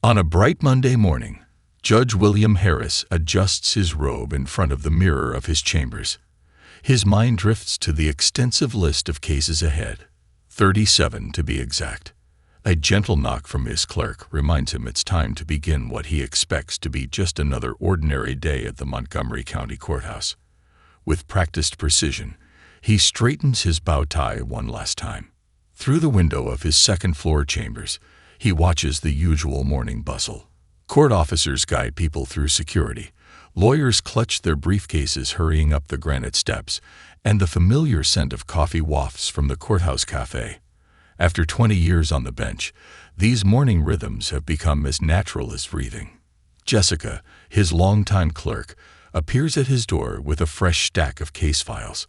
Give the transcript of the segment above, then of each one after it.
On a bright Monday morning, Judge William Harris adjusts his robe in front of the mirror of his chambers. His mind drifts to the extensive list of cases ahead, 37 to be exact. A gentle knock from his clerk reminds him it's time to begin what he expects to be just another ordinary day at the Montgomery County Courthouse. With practiced precision, he straightens his bow tie one last time. Through the window of his second-floor chambers, he watches the usual morning bustle. Court officers guide people through security. Lawyers clutch their briefcases hurrying up the granite steps, and the familiar scent of coffee wafts from the courthouse cafe. After 20 years on the bench, these morning rhythms have become as natural as breathing. Jessica, his longtime clerk, appears at his door with a fresh stack of case files.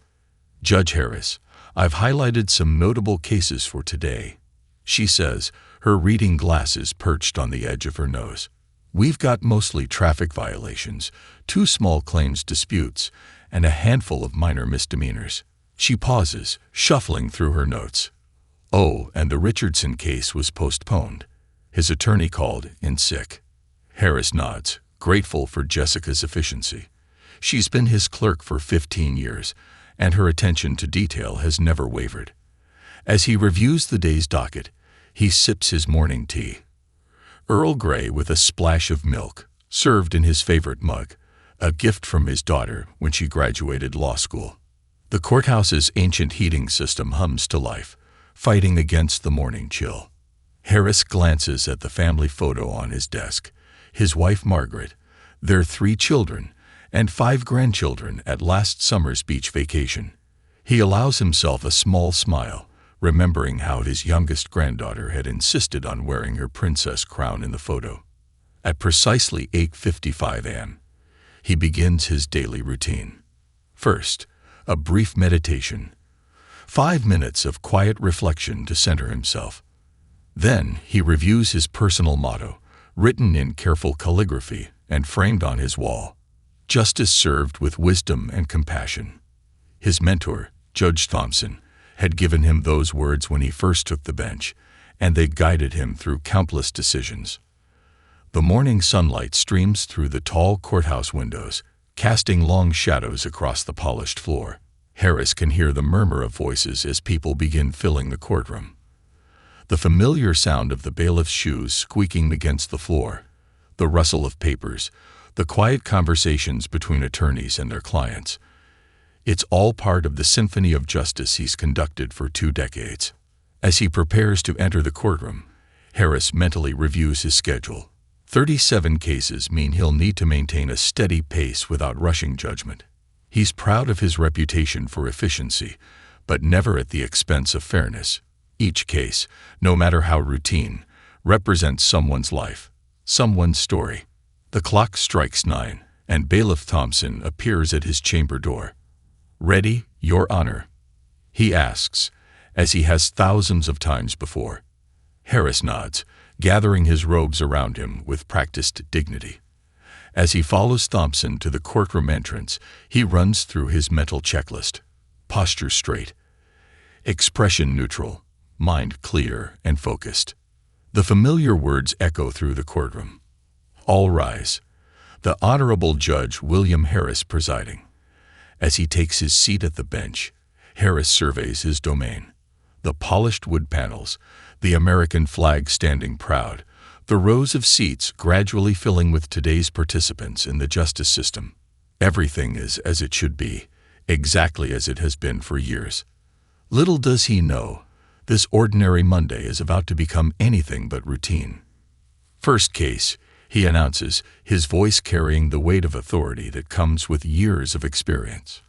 "Judge Harris, I've highlighted some notable cases for today," she says, her reading glasses perched on the edge of her nose. "We've got mostly traffic violations, 2 small claims disputes, and a handful of minor misdemeanors." She pauses, shuffling through her notes. "Oh, and the Richardson case was postponed. His attorney called in sick." Harris nods, grateful for Jessica's efficiency. She's been his clerk for 15 years, and her attention to detail has never wavered. As he reviews the day's docket, he sips his morning tea. Earl Grey with a splash of milk, served in his favorite mug, a gift from his daughter when she graduated law school. The courthouse's ancient heating system hums to life, fighting against the morning chill. Harris glances at the family photo on his desk, his wife Margaret, their 3 children, and 5 grandchildren at last summer's beach vacation. He allows himself a small smile, remembering how his youngest granddaughter had insisted on wearing her princess crown in the photo. At precisely 8:55 a.m., he begins his daily routine. First, a brief meditation. 5 minutes of quiet reflection to center himself. Then he reviews his personal motto, written in careful calligraphy and framed on his wall: "Justice served with wisdom and compassion." His mentor, Judge Thompson, had given him those words when he first took the bench, and they guided him through countless decisions. The morning sunlight streams through the tall courthouse windows, casting long shadows across the polished floor. Harris can hear the murmur of voices as people begin filling the courtroom. The familiar sound of the bailiff's shoes squeaking against the floor, the rustle of papers, the quiet conversations between attorneys and their clients. It's all part of the symphony of justice he's conducted for 2 decades. As he prepares to enter the courtroom, Harris mentally reviews his schedule. 37 cases mean he'll need to maintain a steady pace without rushing judgment. He's proud of his reputation for efficiency, but never at the expense of fairness. Each case, no matter how routine, represents someone's life, someone's story. The clock strikes 9, and Bailiff Thompson appears at his chamber door. "Ready, Your Honor?" he asks, as he has thousands of times before. Harris nods, gathering his robes around him with practiced dignity. As he follows Thompson to the courtroom entrance, he runs through his mental checklist. Posture straight. Expression neutral. Mind clear and focused. The familiar words echo through the courtroom. All rise. The Honorable Judge William Harris presiding. As he takes his seat at the bench, Harris surveys his domain. The polished wood panels, the American flag standing proud, the rows of seats gradually filling with today's participants in the justice system. Everything is as it should be, exactly as it has been for years. Little does he know, this ordinary Monday is about to become anything but routine. "First case," he announces, his voice carrying the weight of authority that comes with years of experience.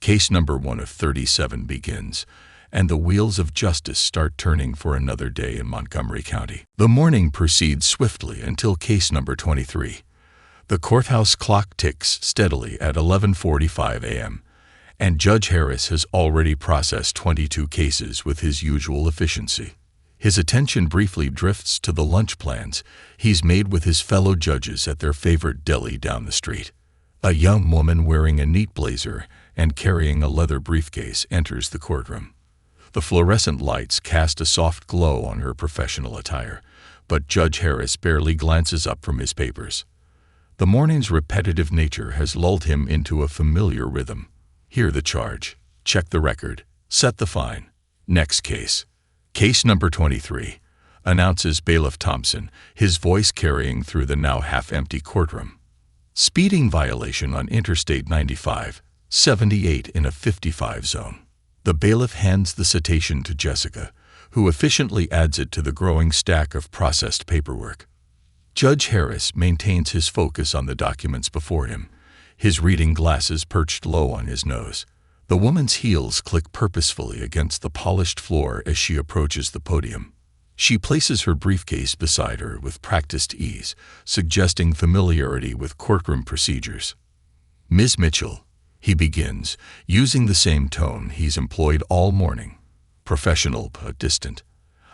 Case number 1 of 37 begins, and the wheels of justice start turning for another day in Montgomery County. The morning proceeds swiftly until case number 23. The courthouse clock ticks steadily at 11:45 a.m., and Judge Harris has already processed 22 cases with his usual efficiency. His attention briefly drifts to the lunch plans he's made with his fellow judges at their favorite deli down the street. A young woman wearing a neat blazer and carrying a leather briefcase enters the courtroom. The fluorescent lights cast a soft glow on her professional attire, but Judge Harris barely glances up from his papers. The morning's repetitive nature has lulled him into a familiar rhythm. Hear the charge, check the record, set the fine. Next case. Case number 23, announces Bailiff Thompson, his voice carrying through the now half-empty courtroom. Speeding violation on Interstate 95, 78 in a 55 zone. The bailiff hands the citation to Jessica, who efficiently adds it to the growing stack of processed paperwork. Judge Harris maintains his focus on the documents before him, his reading glasses perched low on his nose. The woman's heels click purposefully against the polished floor as she approaches the podium. She places her briefcase beside her with practiced ease, suggesting familiarity with courtroom procedures. Ms. Mitchell, he begins, using the same tone he's employed all morning. Professional but distant.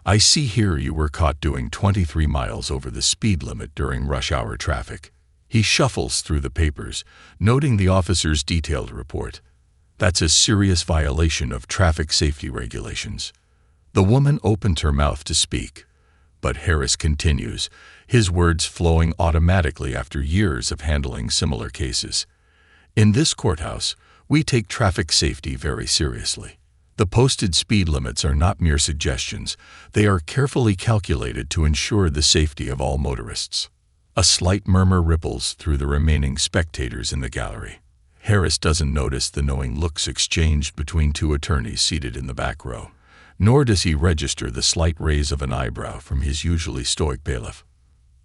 I see here you were caught doing 23 miles over the speed limit during rush hour traffic. He shuffles through the papers, noting the officer's detailed report. That's a serious violation of traffic safety regulations. The woman opened her mouth to speak, but Harris continues, his words flowing automatically after years of handling similar cases. In this courthouse, we take traffic safety very seriously. The posted speed limits are not mere suggestions. They are carefully calculated to ensure the safety of all motorists. A slight murmur ripples through the remaining spectators in the gallery. Harris doesn't notice the knowing looks exchanged between two attorneys seated in the back row, nor does he register the slight raise of an eyebrow from his usually stoic bailiff.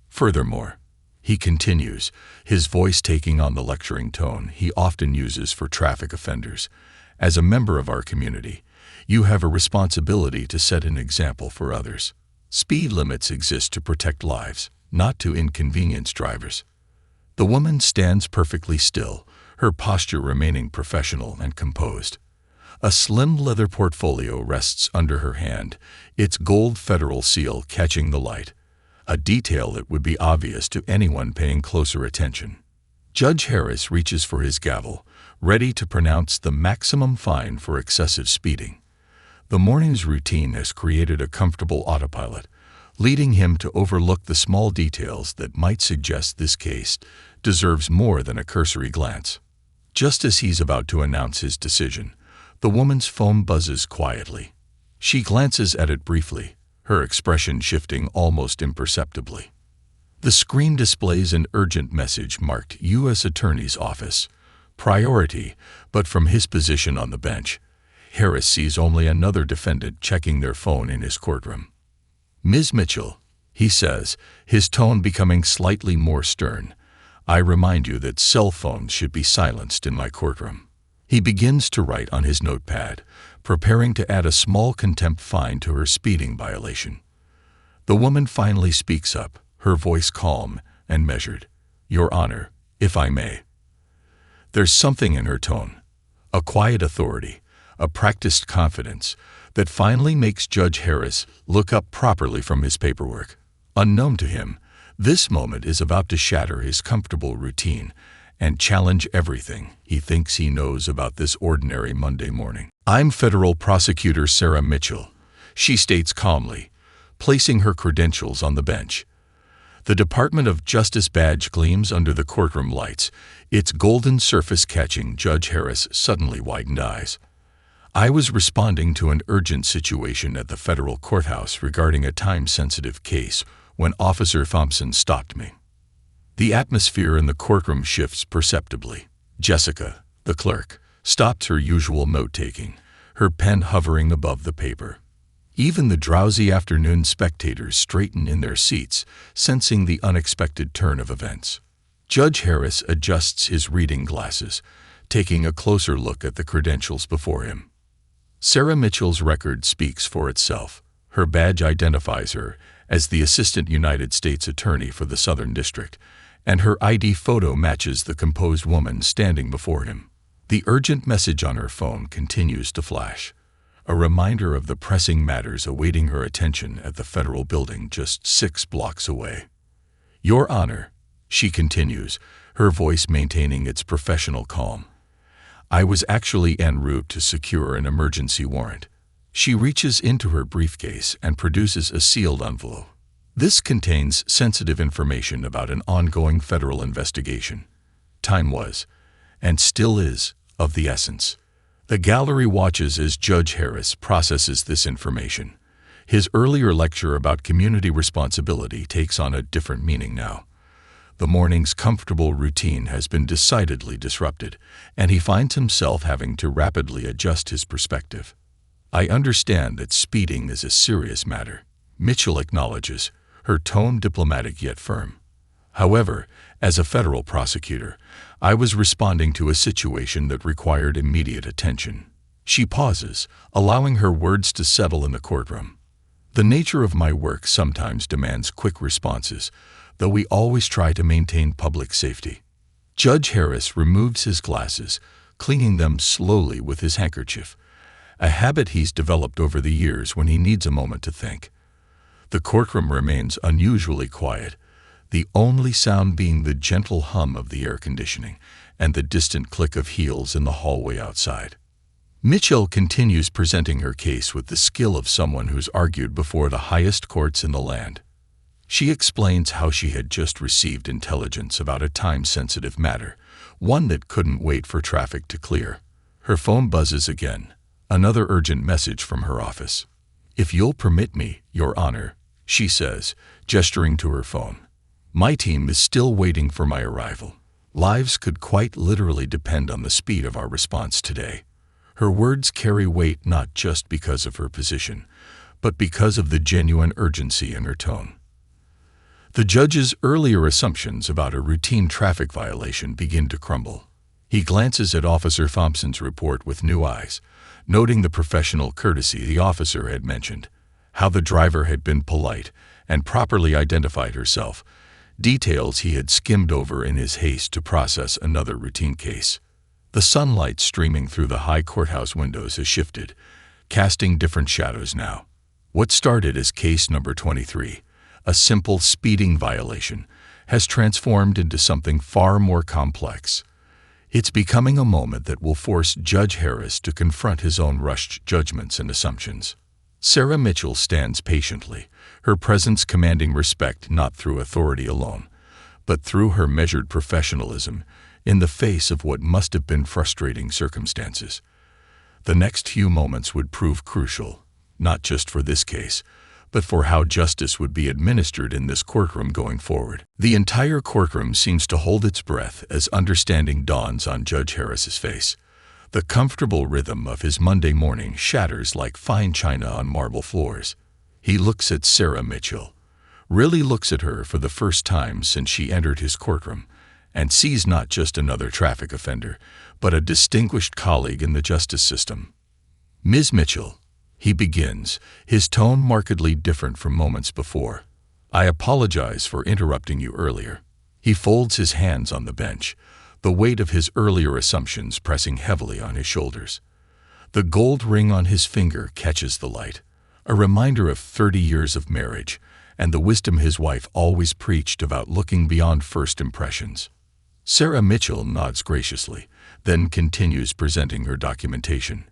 Furthermore, he continues, his voice taking on the lecturing tone he often uses for traffic offenders. As a member of our community, you have a responsibility to set an example for others. Speed limits exist to protect lives, not to inconvenience drivers. The woman stands perfectly still, her posture remaining professional and composed. A slim leather portfolio rests under her hand, its gold federal seal catching the light, a detail that would be obvious to anyone paying closer attention. Judge Harris reaches for his gavel, ready to pronounce the maximum fine for excessive speeding. The morning's routine has created a comfortable autopilot, leading him to overlook the small details that might suggest this case deserves more than a cursory glance. Just as he's about to announce his decision, the woman's phone buzzes quietly. She glances at it briefly, her expression shifting almost imperceptibly. The screen displays an urgent message marked U.S. Attorney's Office, priority, but from his position on the bench, Harris sees only another defendant checking their phone in his courtroom. Ms. Mitchell, he says, his tone becoming slightly more stern, I remind you that cell phones should be silenced in my courtroom. He begins to write on his notepad, preparing to add a small contempt fine to her speeding violation. The woman finally speaks up, her voice calm and measured. Your Honor, if I may. There's something in her tone, a quiet authority, a practiced confidence, that finally makes Judge Harris look up properly from his paperwork. Unknown to him, this moment is about to shatter his comfortable routine and challenge everything he thinks he knows about this ordinary Monday morning. I'm Federal Prosecutor Sarah Mitchell, she states calmly, placing her credentials on the bench. The Department of Justice badge gleams under the courtroom lights, its golden surface catching Judge Harris' suddenly widened eyes. I was responding to an urgent situation at the federal courthouse regarding a time-sensitive case when Officer Thompson stopped me. The atmosphere in the courtroom shifts perceptibly. Jessica, the clerk, stopped her usual note-taking, her pen hovering above the paper. Even the drowsy afternoon spectators straighten in their seats, sensing the unexpected turn of events. Judge Harris adjusts his reading glasses, taking a closer look at the credentials before him. Sarah Mitchell's record speaks for itself. Her badge identifies her as the Assistant United States Attorney for the Southern District, and her ID photo matches the composed woman standing before him. The urgent message on her phone continues to flash, a reminder of the pressing matters awaiting her attention at the federal building just 6 blocks away. Your Honor, she continues, her voice maintaining its professional calm. I was actually en route to secure an emergency warrant. She reaches into her briefcase and produces a sealed envelope. This contains sensitive information about an ongoing federal investigation. Time was, and still is, of the essence. The gallery watches as Judge Harris processes this information. His earlier lecture about community responsibility takes on a different meaning now. The morning's comfortable routine has been decidedly disrupted, and he finds himself having to rapidly adjust his perspective. "I understand that speeding is a serious matter," Mitchell acknowledges, her tone diplomatic yet firm. "However, as a federal prosecutor, I was responding to a situation that required immediate attention." She pauses, allowing her words to settle in the courtroom. "The nature of my work sometimes demands quick responses, though we always try to maintain public safety." Judge Harris removes his glasses, cleaning them slowly with his handkerchief, a habit he's developed over the years when he needs a moment to think. The courtroom remains unusually quiet, the only sound being the gentle hum of the air conditioning and the distant click of heels in the hallway outside. Mitchell continues presenting her case with the skill of someone who's argued before the highest courts in the land. She explains how she had just received intelligence about a time-sensitive matter, one that couldn't wait for traffic to clear. Her phone buzzes again, another urgent message from her office. "If you'll permit me, Your Honor," she says, gesturing to her phone. "My team is still waiting for my arrival. Lives could quite literally depend on the speed of our response today." Her words carry weight not just because of her position, but because of the genuine urgency in her tone. The judge's earlier assumptions about a routine traffic violation begin to crumble. He glances at Officer Thompson's report with new eyes, noting the professional courtesy the officer had mentioned, how the driver had been polite and properly identified herself, details he had skimmed over in his haste to process another routine case. The sunlight streaming through the high courthouse windows has shifted, casting different shadows now. What started as case number 23, a simple speeding violation, has transformed into something far more complex. It's becoming a moment that will force Judge Harris to confront his own rushed judgments and assumptions. Sarah Mitchell stands patiently, her presence commanding respect not through authority alone, but through her measured professionalism in the face of what must have been frustrating circumstances. The next few moments would prove crucial, not just for this case, but for how justice would be administered in this courtroom going forward. The entire courtroom seems to hold its breath as understanding dawns on Judge Harris's face. The comfortable rhythm of his Monday morning shatters like fine china on marble floors. He looks at Sarah Mitchell, really looks at her for the first time since she entered his courtroom, and sees not just another traffic offender, but a distinguished colleague in the justice system. "Ms. Mitchell," he begins, his tone markedly different from moments before. "I apologize for interrupting you earlier." He folds his hands on the bench, the weight of his earlier assumptions pressing heavily on his shoulders. The gold ring on his finger catches the light, a reminder of 30 years of marriage and the wisdom his wife always preached about looking beyond first impressions. Sarah Mitchell nods graciously, then continues presenting her documentation.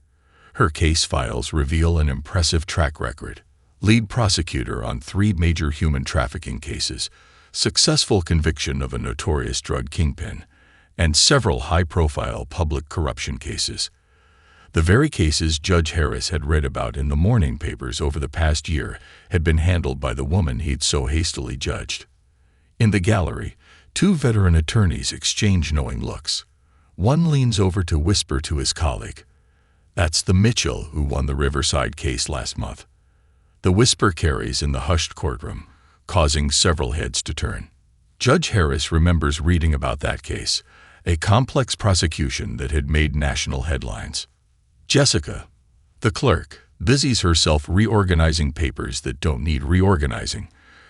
Her case files reveal an impressive track record: lead prosecutor on 3 major human trafficking cases, successful conviction of a notorious drug kingpin, and several high-profile public corruption cases. The very cases Judge Harris had read about in the morning papers over the past year had been handled by the woman he'd so hastily judged. In the gallery, 2 veteran attorneys exchange knowing looks. One leans over to whisper to his colleague, "That's the Mitchell who won the Riverside case last month." The whisper carries in the hushed courtroom, causing several heads to turn. Judge Harris remembers reading about that case, a complex prosecution that had made national headlines. Jessica, the clerk, busies herself reorganizing papers that don't need reorganizing,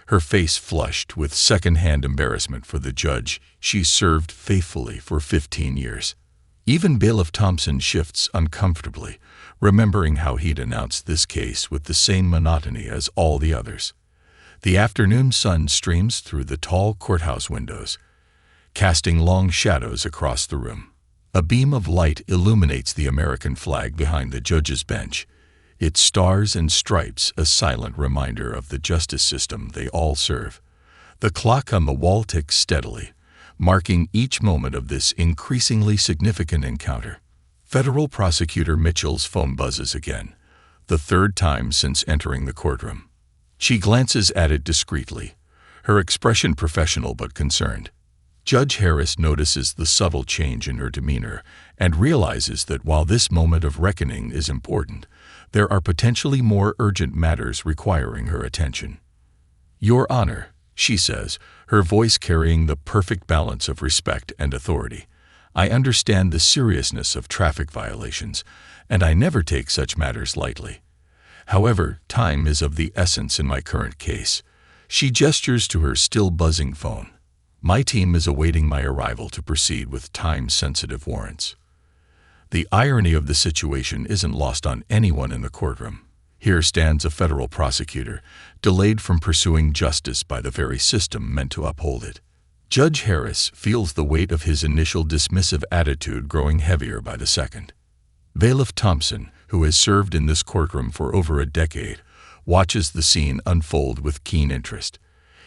her face flushed with second-hand embarrassment for the judge she served faithfully for 15 years. Even Bailiff Thompson shifts uncomfortably, remembering how he'd announced this case with the same monotony as all the others. The afternoon sun streams through the tall courthouse windows, casting long shadows across the room. A beam of light illuminates the American flag behind the judge's bench, its stars and stripes a silent reminder of the justice system they all serve. The clock on the wall ticks steadily, marking each moment of this increasingly significant encounter. Federal Prosecutor Mitchell's phone buzzes again, the third time since entering the courtroom. She glances at it discreetly, her expression professional but concerned. Judge Harris notices the subtle change in her demeanor and realizes that while this moment of reckoning is important, there are potentially more urgent matters requiring her attention. "Your Honor," she says, her voice carrying the perfect balance of respect and authority, "I understand the seriousness of traffic violations, and I never take such matters lightly. However, time is of the essence in my current case." She gestures to her still buzzing phone. "My team is awaiting my arrival to proceed with time-sensitive warrants." The irony of the situation isn't lost on anyone in the courtroom. Here stands a federal prosecutor, delayed from pursuing justice by the very system meant to uphold it. Judge Harris feels the weight of his initial dismissive attitude growing heavier by the second. Bailiff Thompson, who has served in this courtroom for over a decade, watches the scene unfold with keen interest.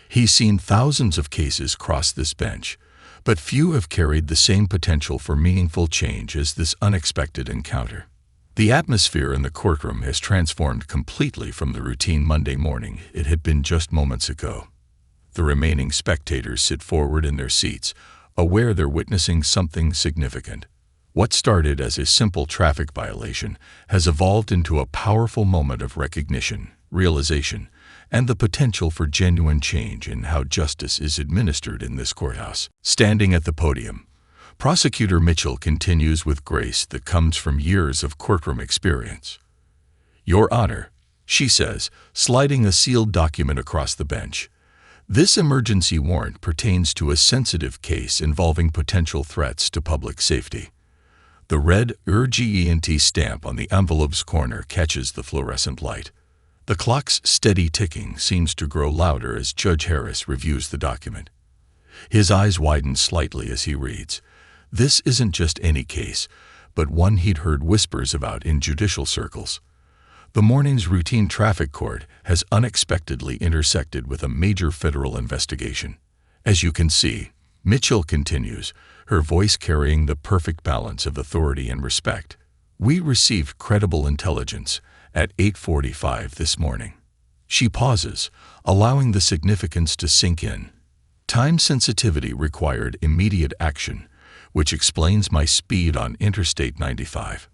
He's seen thousands of cases cross this bench, but few have carried the same potential for meaningful change as this unexpected encounter. The atmosphere in the courtroom has transformed completely from the routine Monday morning it had been just moments ago. The remaining spectators sit forward in their seats, aware they're witnessing something significant. What started as a simple traffic violation has evolved into a powerful moment of recognition, realization, and the potential for genuine change in how justice is administered in this courthouse. Standing at the podium, Prosecutor Mitchell continues with grace that comes from years of courtroom experience. "Your Honor," she says, sliding a sealed document across the bench, "this emergency warrant pertains to a sensitive case involving potential threats to public safety." The red UrgentT stamp on the envelope's corner catches the fluorescent light. The clock's steady ticking seems to grow louder as Judge Harris reviews the document. His eyes widen slightly as he reads. This isn't just any case, but one he'd heard whispers about in judicial circles. The morning's routine traffic court has unexpectedly intersected with a major federal investigation. As you can see, Mitchell continues, her voice carrying the perfect balance of authority and respect. "We received credible intelligence at 8:45 this morning." She pauses, allowing the significance to sink in. "Time sensitivity required immediate action, which explains my speed on Interstate 95.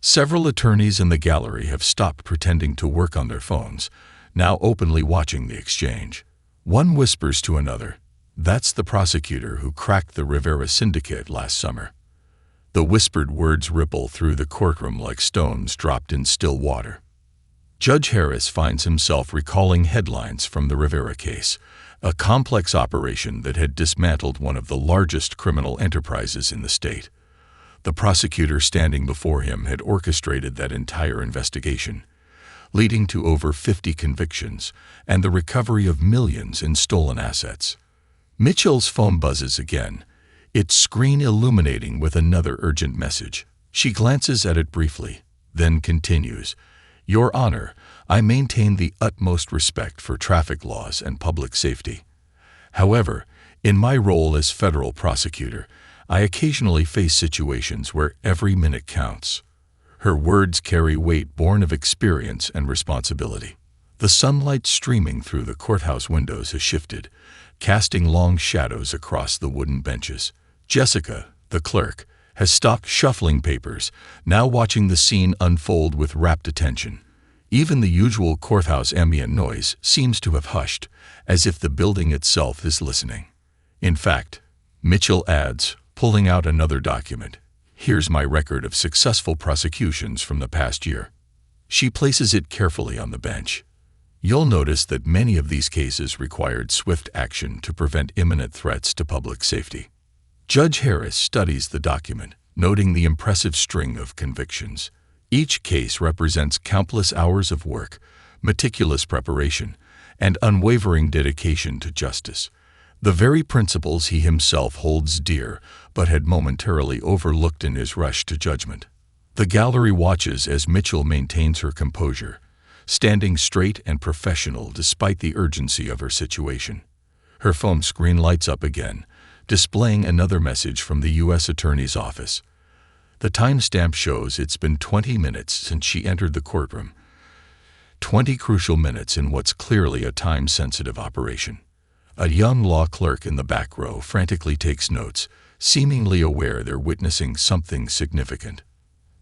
Several attorneys in the gallery have stopped pretending to work on their phones, now openly watching the exchange. One whispers to another, "That's the prosecutor who cracked the Rivera Syndicate last summer." The whispered words ripple through the courtroom like stones dropped in still water. Judge Harris finds himself recalling headlines from the Rivera case, a complex operation that had dismantled one of the largest criminal enterprises in the state. The prosecutor standing before him had orchestrated that entire investigation, leading to over 50 convictions and the recovery of millions in stolen assets. Mitchell's phone buzzes again, its screen illuminating with another urgent message. She glances at it briefly, then continues, "Your Honor, I maintain the utmost respect for traffic laws and public safety. However, in my role as federal prosecutor, I occasionally face situations where every minute counts." Her words carry weight born of experience and responsibility. The sunlight streaming through the courthouse windows has shifted, casting long shadows across the wooden benches. Jessica, the clerk, has stopped shuffling papers, now watching the scene unfold with rapt attention. Even the usual courthouse ambient noise seems to have hushed, as if the building itself is listening. In fact, Mitchell adds, pulling out another document, "Here's my record of successful prosecutions from the past year." She places it carefully on the bench. "You'll notice that many of these cases required swift action to prevent imminent threats to public safety." Judge Harris studies the document, noting the impressive string of convictions. Each case represents countless hours of work, meticulous preparation, and unwavering dedication to justice, the very principles he himself holds dear but had momentarily overlooked in his rush to judgment. The gallery watches as Mitchell maintains her composure, standing straight and professional despite the urgency of her situation. Her phone screen lights up again, displaying another message from the U.S. Attorney's Office. The timestamp shows it's been 20 minutes since she entered the courtroom. 20 crucial minutes in what's clearly a time-sensitive operation. A young law clerk in the back row frantically takes notes, seemingly aware they're witnessing something significant.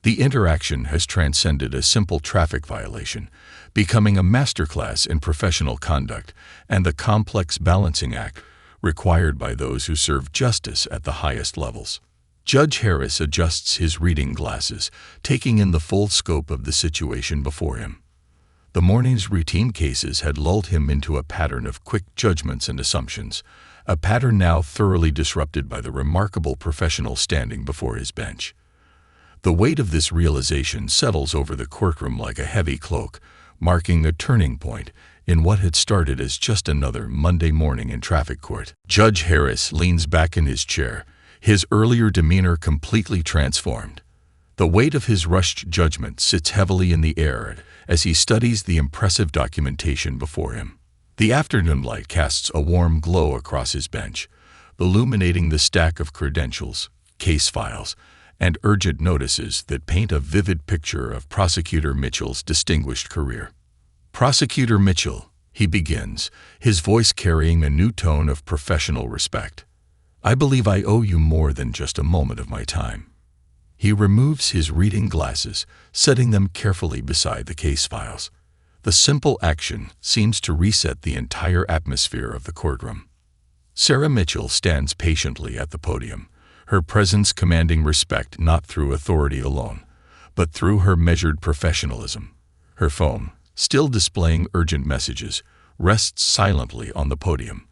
The interaction has transcended a simple traffic violation, becoming a masterclass in professional conduct and the complex balancing act required by those who serve justice at the highest levels. Judge Harris adjusts his reading glasses, taking in the full scope of the situation before him. The morning's routine cases had lulled him into a pattern of quick judgments and assumptions, a pattern now thoroughly disrupted by the remarkable professional standing before his bench. The weight of this realization settles over the courtroom like a heavy cloak, marking a turning point in what had started as just another Monday morning in traffic court. Judge Harris leans back in his chair, his earlier demeanor completely transformed. The weight of his rushed judgment sits heavily in the air as he studies the impressive documentation before him. The afternoon light casts a warm glow across his bench, illuminating the stack of credentials, case files, and urgent notices that paint a vivid picture of Prosecutor Mitchell's distinguished career. Prosecutor Mitchell, he begins, his voice carrying a new tone of professional respect. I believe I owe you more than just a moment of my time. He removes his reading glasses, setting them carefully beside the case files. The simple action seems to reset the entire atmosphere of the courtroom. Sarah Mitchell stands patiently at the podium, her presence commanding respect not through authority alone, but through her measured professionalism. Her phone, still displaying urgent messages, rests silently on the podium,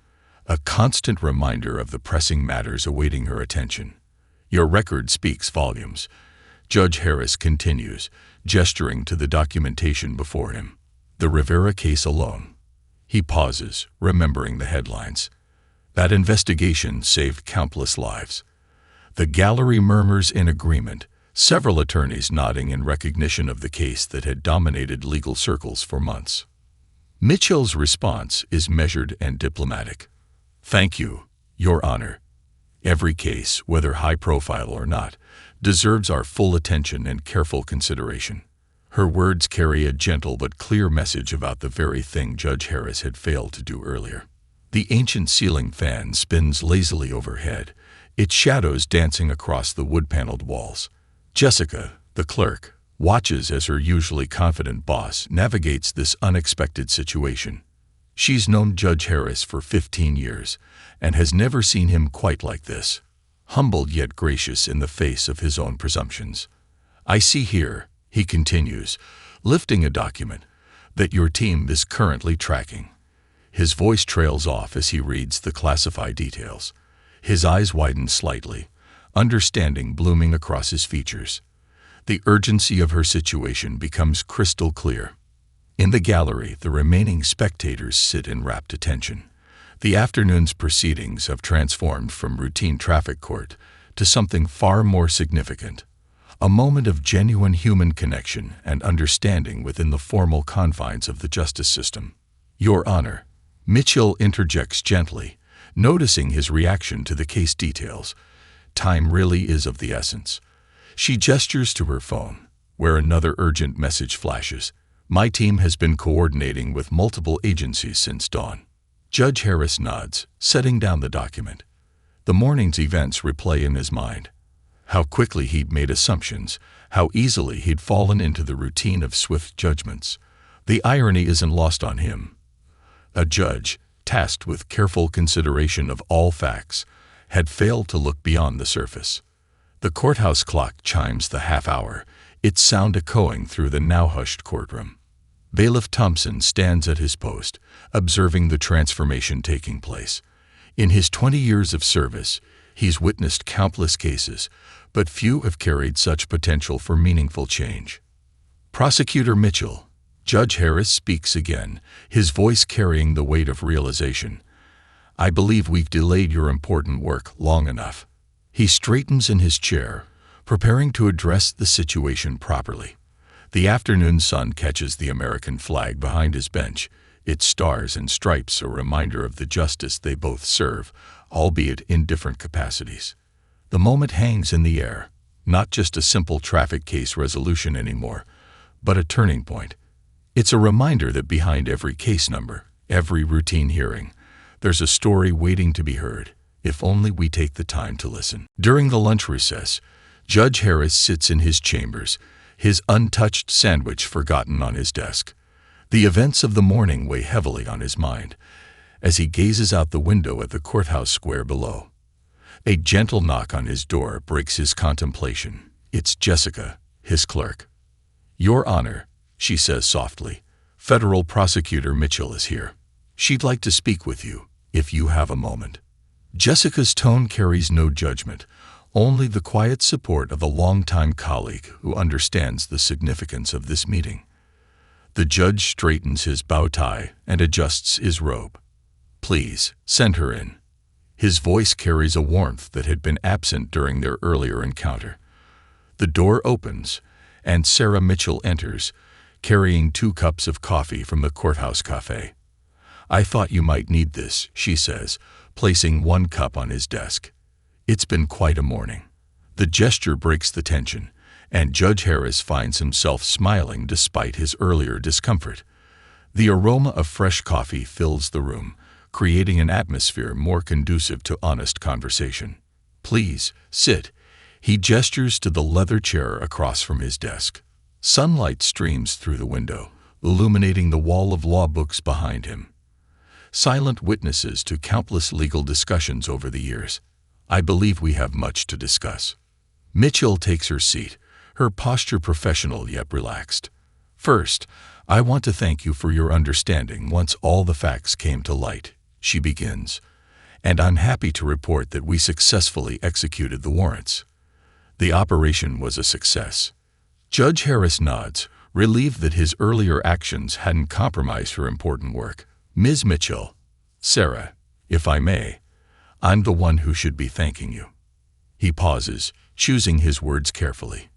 a constant reminder of the pressing matters awaiting her attention. Your record speaks volumes, Judge Harris continues, gesturing to the documentation before him. The Rivera case alone. He pauses, remembering the headlines. That investigation saved countless lives. The gallery murmurs in agreement, several attorneys nodding in recognition of the case that had dominated legal circles for months. Mitchell's response is measured and diplomatic. Thank you, Your Honor. Every case, whether high profile or not, deserves our full attention and careful consideration. Her words carry a gentle but clear message about the very thing Judge Harris had failed to do earlier. The ancient ceiling fan spins lazily overhead, its shadows dancing across the wood-paneled walls. Jessica, the clerk, watches as her usually confident boss navigates this unexpected situation. She's known Judge Harris for 15 years and has never seen him quite like this, humbled yet gracious in the face of his own presumptions. I see here, he continues, lifting a document, that your team is currently tracking. His voice trails off as he reads the classified details. His eyes widen slightly, understanding blooming across his features. The urgency of her situation becomes crystal clear. In the gallery, the remaining spectators sit in rapt attention. The afternoon's proceedings have transformed from routine traffic court to something far more significant, a moment of genuine human connection and understanding within the formal confines of the justice system. Your Honor, Mitchell interjects gently, noticing his reaction to the case details. Time really is of the essence. She gestures to her phone, where another urgent message flashes. My team has been coordinating with multiple agencies since dawn. Judge Harris nods, setting down the document. The morning's events replay in his mind. How quickly he'd made assumptions, how easily he'd fallen into the routine of swift judgments. The irony isn't lost on him. A judge, tasked with careful consideration of all facts, had failed to look beyond the surface. The courthouse clock chimes the half-hour, its sound echoing through the now-hushed courtroom. Bailiff Thompson stands at his post, observing the transformation taking place. In his 20 years of service, he's witnessed countless cases, but few have carried such potential for meaningful change. Prosecutor Mitchell, Judge Harris speaks again, his voice carrying the weight of realization. I believe we've delayed your important work long enough. He straightens in his chair, preparing to address the situation properly. The afternoon sun catches the American flag behind his bench, its stars and stripes a reminder of the justice they both serve, albeit in different capacities. The moment hangs in the air, not just a simple traffic case resolution anymore, but a turning point. It's a reminder that behind every case number, every routine hearing, there's a story waiting to be heard, if only we take the time to listen. During the lunch recess, Judge Harris sits in his chambers, his untouched sandwich forgotten on his desk. The events of the morning weigh heavily on his mind as he gazes out the window at the courthouse square below. A gentle knock on his door breaks his contemplation. It's Jessica, his clerk. "Your Honor," she says softly, "Federal Prosecutor Mitchell is here. She'd like to speak with you, if you have a moment." Jessica's tone carries no judgment, only the quiet support of a longtime colleague who understands the significance of this meeting. The judge straightens his bow tie and adjusts his robe. "Please, send her in." His voice carries a warmth that had been absent during their earlier encounter. The door opens, and Sarah Mitchell enters, carrying 2 cups of coffee from the courthouse cafe. "I thought you might need this," she says, placing 1 cup on his desk. "It's been quite a morning." The gesture breaks the tension, and Judge Harris finds himself smiling despite his earlier discomfort. The aroma of fresh coffee fills the room, creating an atmosphere more conducive to honest conversation. "Please, sit." He gestures to the leather chair across from his desk. Sunlight streams through the window, illuminating the wall of law books behind him. Silent witnesses to countless legal discussions over the years. "I believe we have much to discuss." Mitchell takes her seat, her posture professional yet relaxed. "First, I want to thank you for your understanding once all the facts came to light," she begins, "and I'm happy to report that we successfully executed the warrants. The operation was a success." Judge Harris nods, relieved that his earlier actions hadn't compromised her important work. "Ms. Mitchell, Sarah, if I may, I'm the one who should be thanking you." He pauses, choosing his words carefully.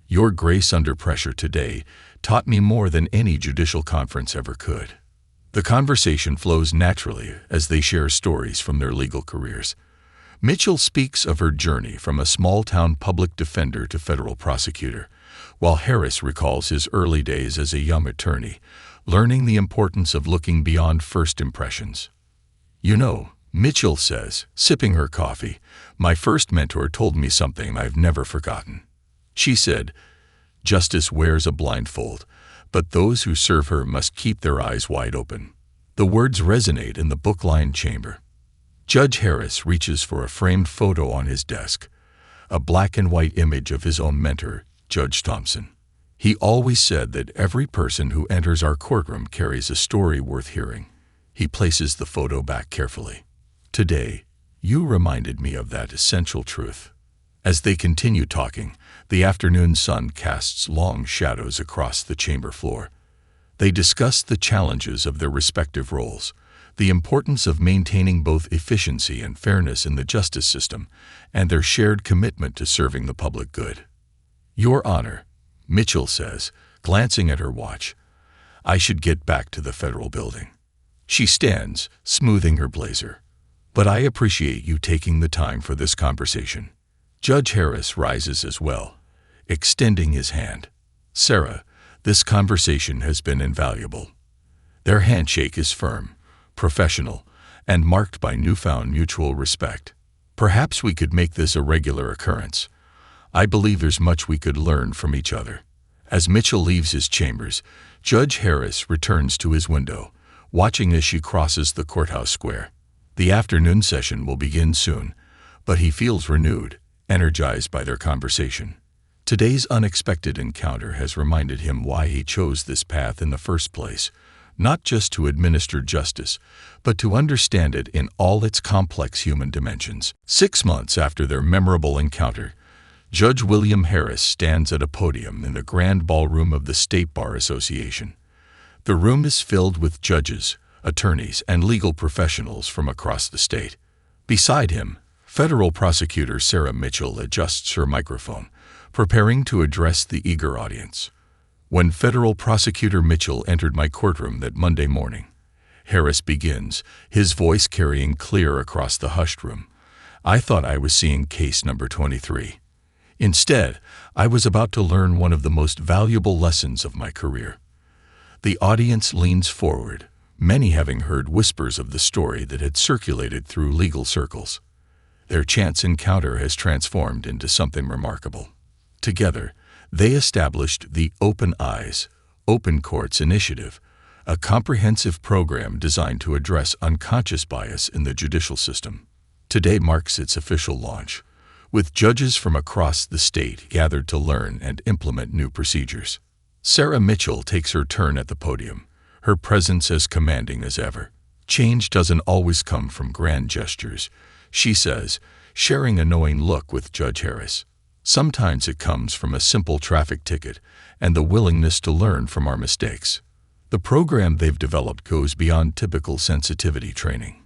"Your grace under pressure today taught me more than any judicial conference ever could." The conversation flows naturally as they share stories from their legal careers. Mitchell speaks of her journey from a small-town public defender to federal prosecutor, while Harris recalls his early days as a young attorney, learning the importance of looking beyond first impressions. "You know," Mitchell says, sipping her coffee, "my first mentor told me something I've never forgotten. She said, 'Justice wears a blindfold, but those who serve her must keep their eyes wide open.'" The words resonate in the book-lined chamber. Judge Harris reaches for a framed photo on his desk, a black-and-white image of his own mentor, Judge Thompson. He always said that every person who enters our courtroom carries a story worth hearing. He places the photo back carefully. "Today, you reminded me of that essential truth." As they continue talking, the afternoon sun casts long shadows across the chamber floor. They discuss the challenges of their respective roles, the importance of maintaining both efficiency and fairness in the justice system, and their shared commitment to serving the public good. "Your Honor," Mitchell says, glancing at her watch, "I should get back to the federal building." She stands, smoothing her blazer. "But I appreciate you taking the time for this conversation." Judge Harris rises as well, extending his hand. "Sarah, this conversation has been invaluable." Their handshake is firm, professional, and marked by newfound mutual respect. "Perhaps we could make this a regular occurrence. I believe there's much we could learn from each other." As Mitchell leaves his chambers, Judge Harris returns to his window, watching as she crosses the courthouse square. The afternoon session will begin soon, but he feels renewed, energized by their conversation. Today's unexpected encounter has reminded him why he chose this path in the first place, not just to administer justice, but to understand it in all its complex human dimensions. 6 months after their memorable encounter, Judge William Harris stands at a podium in the grand ballroom of the State Bar Association. The room is filled with judges, attorneys, and legal professionals from across the state. Beside him, Federal Prosecutor Sarah Mitchell adjusts her microphone, preparing to address the eager audience. When Federal Prosecutor Mitchell entered my courtroom that Monday morning, Harris begins, his voice carrying clear across the hushed room, I thought I was seeing case number 23. Instead, I was about to learn one of the most valuable lessons of my career. The audience leans forward, many having heard whispers of the story that had circulated through legal circles. Their chance encounter has transformed into something remarkable. Together, they established the Open Eyes, Open Courts Initiative, a comprehensive program designed to address unconscious bias in the judicial system. Today marks its official launch, with judges from across the state gathered to learn and implement new procedures. Sarah Mitchell takes her turn at the podium, her presence as commanding as ever. Change doesn't always come from grand gestures, she says, sharing a knowing look with Judge Harris. Sometimes it comes from a simple traffic ticket and the willingness to learn from our mistakes. The program they've developed goes beyond typical sensitivity training.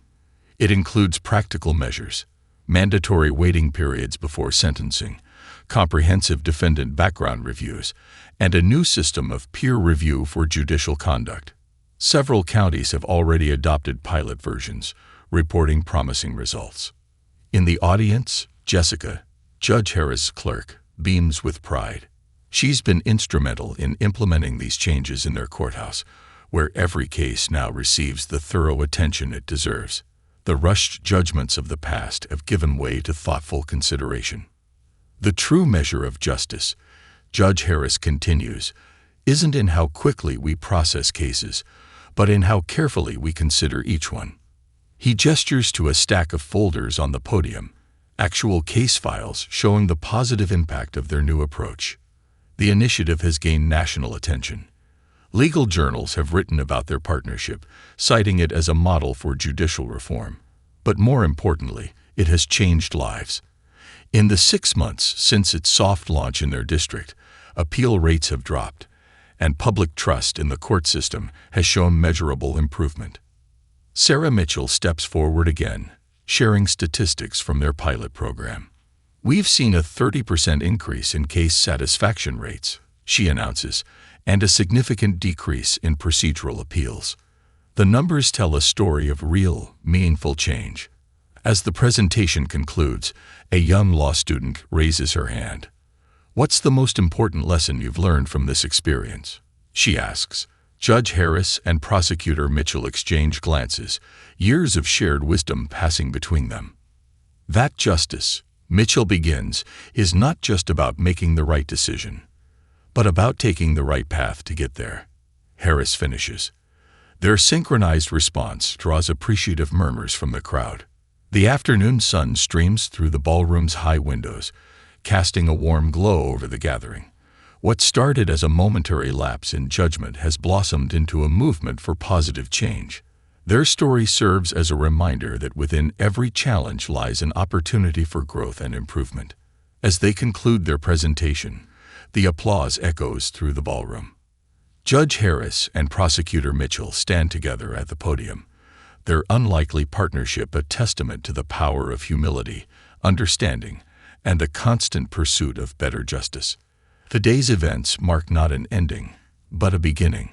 It includes practical measures, mandatory waiting periods before sentencing, comprehensive defendant background reviews, and a new system of peer review for judicial conduct. Several counties have already adopted pilot versions, reporting promising results. In the audience, Jessica, Judge Harris' clerk, beams with pride. She's been instrumental in implementing these changes in their courthouse, where every case now receives the thorough attention it deserves. The rushed judgments of the past have given way to thoughtful consideration. The true measure of justice, Judge Harris continues, isn't in how quickly we process cases, but in how carefully we consider each one. He gestures to a stack of folders on the podium, actual case files showing the positive impact of their new approach. The initiative has gained national attention. Legal journals have written about their partnership, citing it as a model for judicial reform. But more importantly, it has changed lives. In the 6 months since its soft launch in their district, appeal rates have dropped, and public trust in the court system has shown measurable improvement. Sarah Mitchell steps forward again, sharing statistics from their pilot program. We've seen a 30% increase in case satisfaction rates, she announces, and a significant decrease in procedural appeals. The numbers tell a story of real, meaningful change. As the presentation concludes, a young law student raises her hand. "What's the most important lesson you've learned from this experience?" she asks. Judge Harris and Prosecutor Mitchell exchange glances, years of shared wisdom passing between them. "That justice," Mitchell begins, "is not just about making the right decision, but about taking the right path to get there," Harris finishes. Their synchronized response draws appreciative murmurs from the crowd. The afternoon sun streams through the ballroom's high windows, casting a warm glow over the gathering. What started as a momentary lapse in judgment has blossomed into a movement for positive change. Their story serves as a reminder that within every challenge lies an opportunity for growth and improvement. As they conclude their presentation, the applause echoes through the ballroom. Judge Harris and Prosecutor Mitchell stand together at the podium, their unlikely partnership a testament to the power of humility, understanding, and the constant pursuit of better justice. The day's events mark not an ending, but a beginning,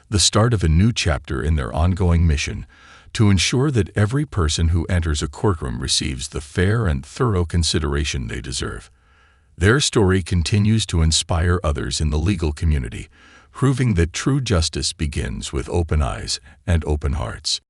the start of a new chapter in their ongoing mission to ensure that every person who enters a courtroom receives the fair and thorough consideration they deserve. Their story continues to inspire others in the legal community, proving that true justice begins with open eyes and open hearts.